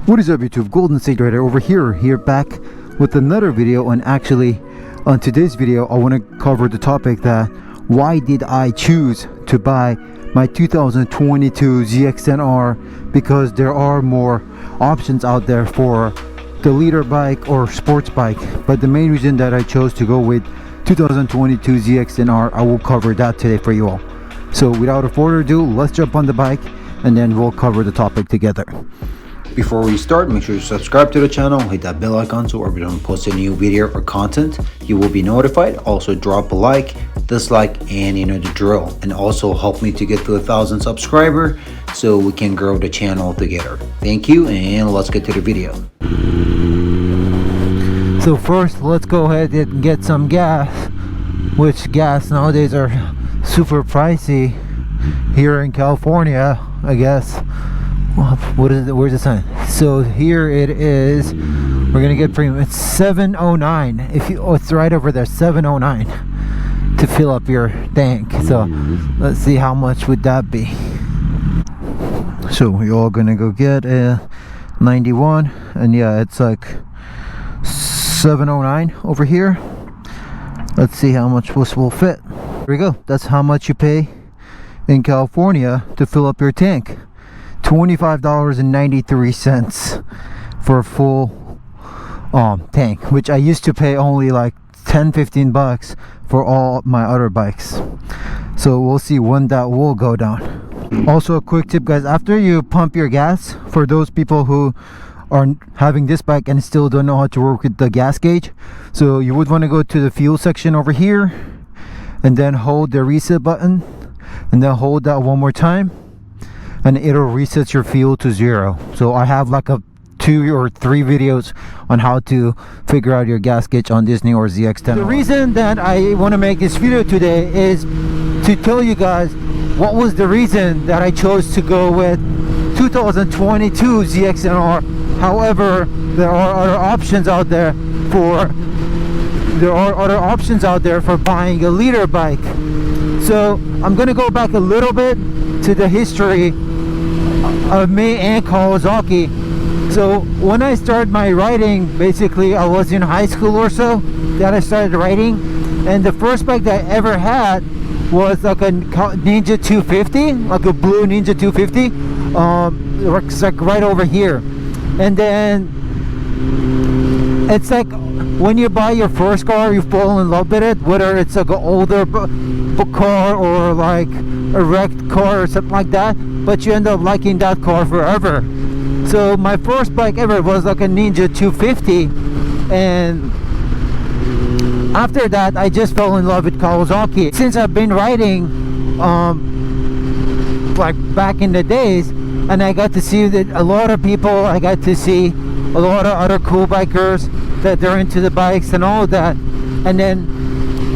What is up YouTube, Golden State Rider over here back with another video. And actually on today's video I want to cover the topic that why did I choose to buy my 2022 ZX-10R, because there are more options out there for the leader bike or sports bike, but the main reason that I chose to go with 2022 ZX-10R, I will cover that today for you all. So without further ado, let's jump on the bike and then we'll cover the topic together. Before we start, make sure you subscribe to the channel, hit that bell icon so every time we post a new video or content, you will be notified. Also drop a like, dislike, and you know the drill. And also help me to get to 1,000 subscribers so we can grow the channel together. Thank you, and let's get to the video. So first, let's go ahead and get some gas, which gas nowadays are super pricey here in California, I guess. What is it? Where's the sign? So here it is. We're gonna get premium. It's 709. If you, it's right over there. 709 to fill up your tank. So let's see how much would that be. So we're all gonna go get a 91, and yeah, it's like 709 over here. Let's see how much this will fit. Here we go. That's how much you pay in California to fill up your tank. $25.93 for a full tank, which I used to pay only like 10-15 bucks for all my other bikes. So we'll see when that will go down. Also a quick tip, guys, after you pump your gas, for those people who are having this bike and still don't know how to work with the gas gauge, so you would want to go to the fuel section over here and then hold the reset button and then hold that one more time, and it'll reset your fuel to 0. So I have like a 2 or 3 videos on how to figure out your gas gauge on this new ZX-10R. The reason that I want to make this video today is to tell you guys what was the reason that I chose to go with 2022 ZX-10R. However, there are other options out there for buying a leader bike. So I'm gonna go back a little bit to the history of me and Kawasaki. So when I started my riding, basically I was in high school or so that I started riding, and the first bike that I ever had was like a Ninja 250, like a blue Ninja 250. It's like right over here. And then it's like when you buy your first car, you fall in love with it, whether it's like an older car or like a wrecked car or something like that, but you end up liking that car forever. So my first bike ever was like a Ninja 250, and after that I just fell in love with Kawasaki. Since I've been riding like back in the days, and I got to see that a lot of people, I got to see a lot of other cool bikers that they're into the bikes and all that. And then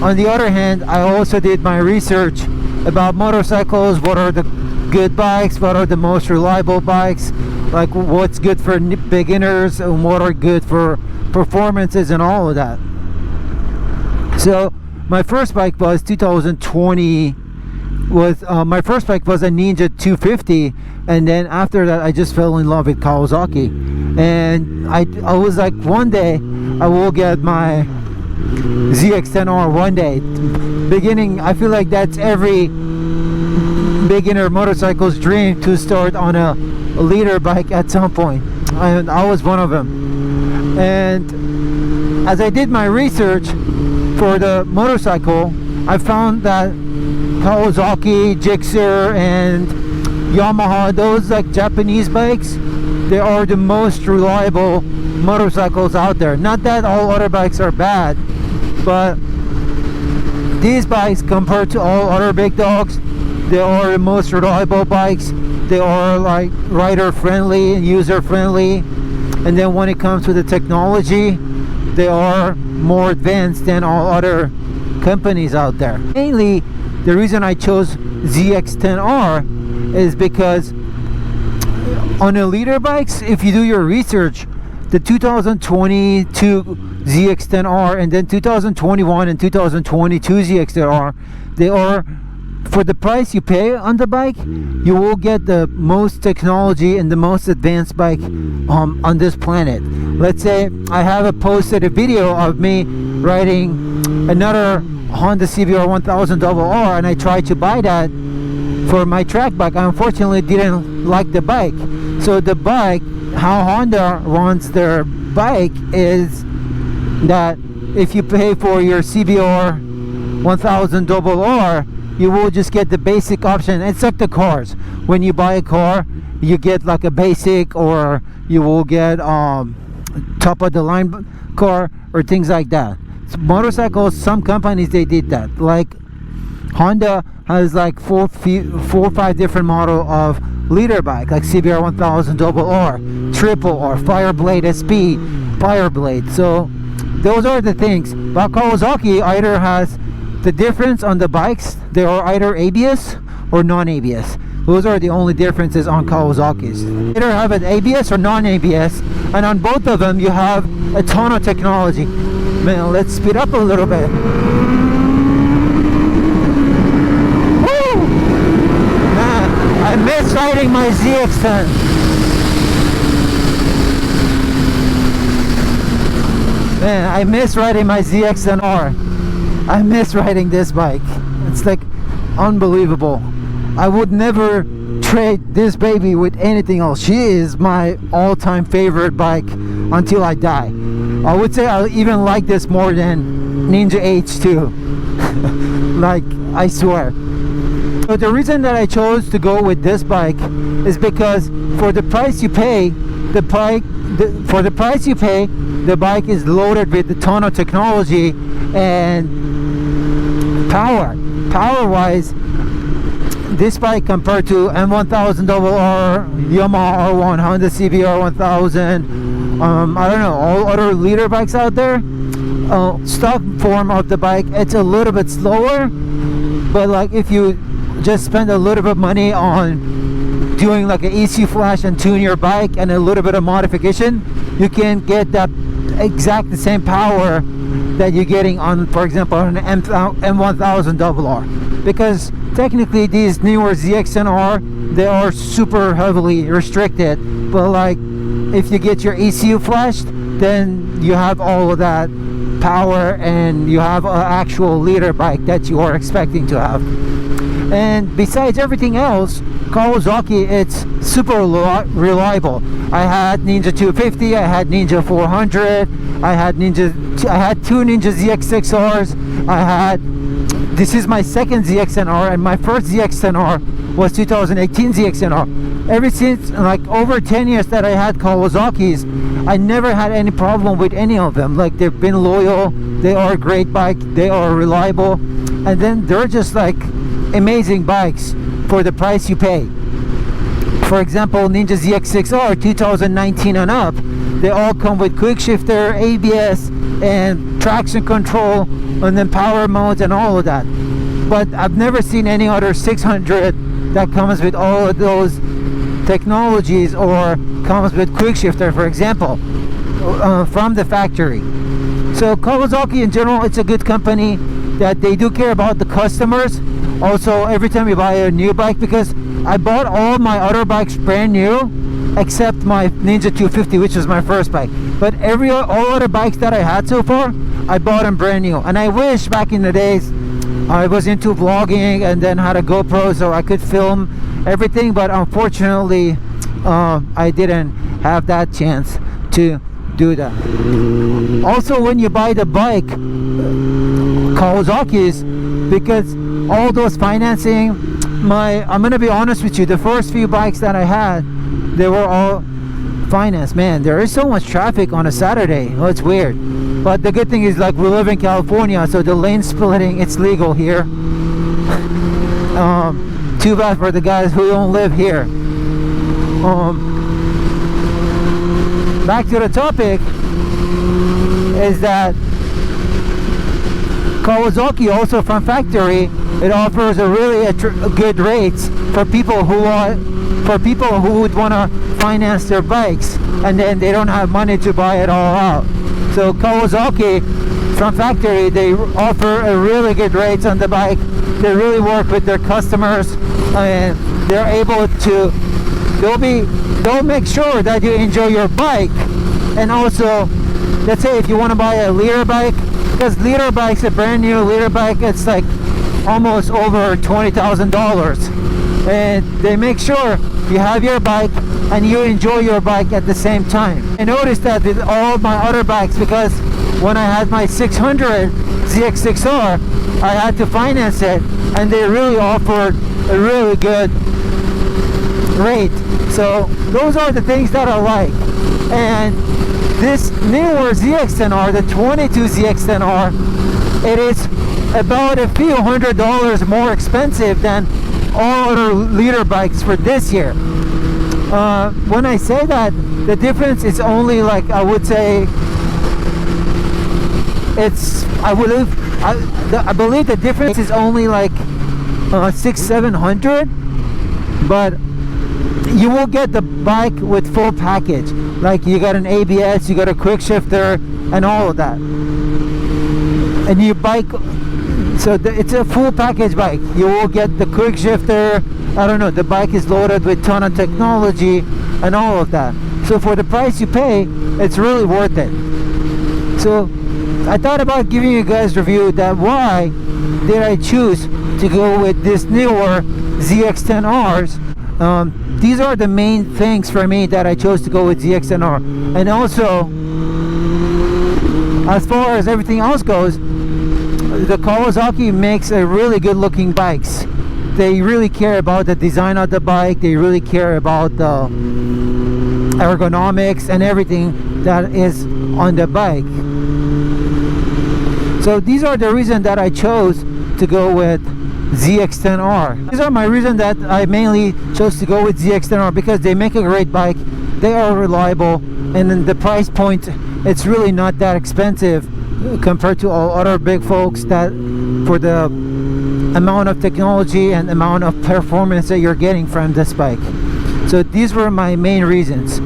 on the other hand, I also did my research about motorcycles. What are the good bikes? What are the most reliable bikes? Like what's good for beginners and what are good for performances and all of that. So my first bike was 2020 my first bike was a Ninja 250, and then after that I just fell in love with Kawasaki. And I was like, one day I will get my ZX-10R one day. Beginning, I feel like that's every beginner motorcycle's dream, to start on a leader bike at some point. And I was one of them. And as I did my research for the motorcycle, I found that Kawasaki, Gixxer, and Yamaha, those like Japanese bikes, they are the most reliable motorcycles out there. Not that all other bikes are bad, but these bikes, compared to all other big dogs, they are the most reliable bikes. They are like rider friendly and user friendly, and then when it comes to the technology, they are more advanced than all other companies out there. Mainly the reason I chose ZX-10R is because on the leader bikes, if you do your research, the 2022 ZX-10R and then 2021 and 2022 ZX-10R, they are for the price you pay on the bike, you will get the most technology and the most advanced bike on this planet. Let's say I have posted a video of me riding another Honda CBR 1000RR, and I tried to buy that for my track bike. I unfortunately didn't like the bike. So the bike, how Honda runs their bike is that if you pay for your CBR 1000RR, you will just get the basic option. It's like the cars. When you buy a car, you get like a basic, or you will get top of the line car or things like that. So motorcycles, some companies they did that. Like Honda has like four or five different model of leader bike, like CBR 1000RR, Triple R, Fireblade SP, Fireblade. So those are the things. But Kawasaki either has the difference on the bikes, they are either ABS or non-ABS. Those are the only differences on Kawasaki's. Either have an ABS or non-ABS, and on both of them you have a ton of technology. Man, let's speed up a little bit. Woo! Man, I miss riding my ZX-10. Man, I miss riding my ZX-10R. I miss riding this bike. It's like unbelievable. I would never trade this baby with anything else. She is my all-time favorite bike until I die. I would say I even like this more than Ninja H2. Like, I swear. So the reason that I chose to go with this bike is because for the price you pay, the bike is loaded with a ton of technology and power wise. This bike compared to M1000RR, Yamaha R1, Honda CBR 1000, I don't know, all other leader bikes out there, stock form of the bike, it's a little bit slower. But like if you just spend a little bit of money on doing like an ECU flash and tune your bike and a little bit of modification, you can get that exact the same power that you're getting on, for example, on an M1000RR. Because technically these newer ZX-10R, they are super heavily restricted, but like if you get your ECU flashed, then you have all of that power and you have an actual leader bike that you are expecting to have. And besides everything else, Kawasaki, it's super reliable. I had Ninja 250, I had Ninja 400, I had two Ninja ZX-6Rs, this is my second ZX-10R, and my first ZX-10R was 2018 ZX-10R. Ever since, like over 10 years that I had Kawasaki's, I never had any problem with any of them. Like, they've been loyal, they are a great bike, they are reliable, and then they're just like amazing bikes for the price you pay. For example, Ninja ZX-6R 2019 and up, they all come with quick shifter, ABS, and traction control, and then power modes and all of that. But I've never seen any other 600 that comes with all of those technologies, or comes with quick shifter, for example, from the factory. So Kawasaki in general, it's a good company that they do care about the customers. Also, every time you buy a new bike, because I bought all my other bikes brand new except my Ninja 250, which was my first bike. But all other bikes that I had so far, I bought them brand new. And I wish back in the days I was into vlogging and then had a GoPro so I could film everything, but unfortunately I didn't have that chance to do that. Also, when you buy the bike, Kawasaki's, because all those financing, I'm gonna be honest with you, the first few bikes that I had, they were all financed. Man, there is so much traffic on a Saturday. Oh, it's weird. But the good thing is, like, we live in California, so the lane splitting, it's legal here. Too bad for the guys who don't live here. Back to the topic is that Kawasaki, also from factory, it offers a really good rates for people who would want to finance their bikes and then they don't have money to buy it all out. So Kawasaki, from factory, they offer a really good rates on the bike. They really work with their customers, and they're able to, they'll make sure that you enjoy your bike. And also, let's say if you want to buy a liter bike, because liter bikes, a brand new liter bike, it's like almost over $20,000, and they make sure you have your bike and you enjoy your bike at the same time. I noticed that with all my other bikes, because when I had my 600 ZX-10R, I had to finance it, and they really offered a really good rate. So those are the things that I like. And this newer ZX-10R, the 22 ZX-10R, it is about a few $100 more expensive than all other liter bikes for this year. When I say that, the difference is only like, I would say, I believe the difference is only like $600-700, but you will get the bike with full package. Like you got an ABS, you got a quick shifter, and all of that. And you bike, so it's a full package bike. You will get the quick shifter. I don't know, the bike is loaded with ton of technology and all of that. So for the price you pay, it's really worth it. So I thought about giving you guys a review that why did I choose to go with this newer ZX-10Rs. These are the main things for me that I chose to go with ZX-10R. And also, as far as everything else goes, the Kawasaki makes a really good looking bikes. They really care about the design of the bike. They really care about the ergonomics and everything that is on the bike. So these are the reasons that I chose to go with ZX-10R. These are my reasons that I mainly chose to go with ZX-10R, because they make a great bike, they are reliable, and then the price point, it's really not that expensive compared to all other big folks, that for the amount of technology and amount of performance that you're getting from this bike. So these were my main reasons.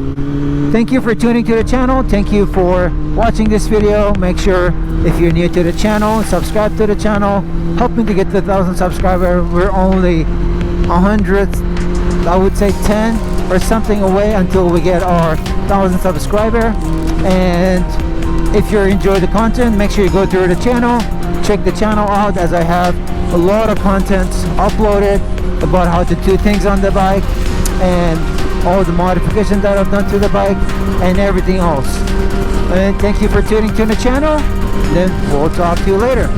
Thank you for tuning to the channel. Thank you for watching this video. Make sure, if you're new to the channel, subscribe to the channel. Help me to get to 1,000 subscribers. We're only 100, I would say 10 or something away until we get our 1,000 subscriber. And if you enjoy the content, make sure you go through the channel, check the channel out, as I have a lot of content uploaded about how to do things on the bike, and all the modifications that I've done to the bike, and everything else. And thank you for tuning to the channel. Then we'll talk to you later.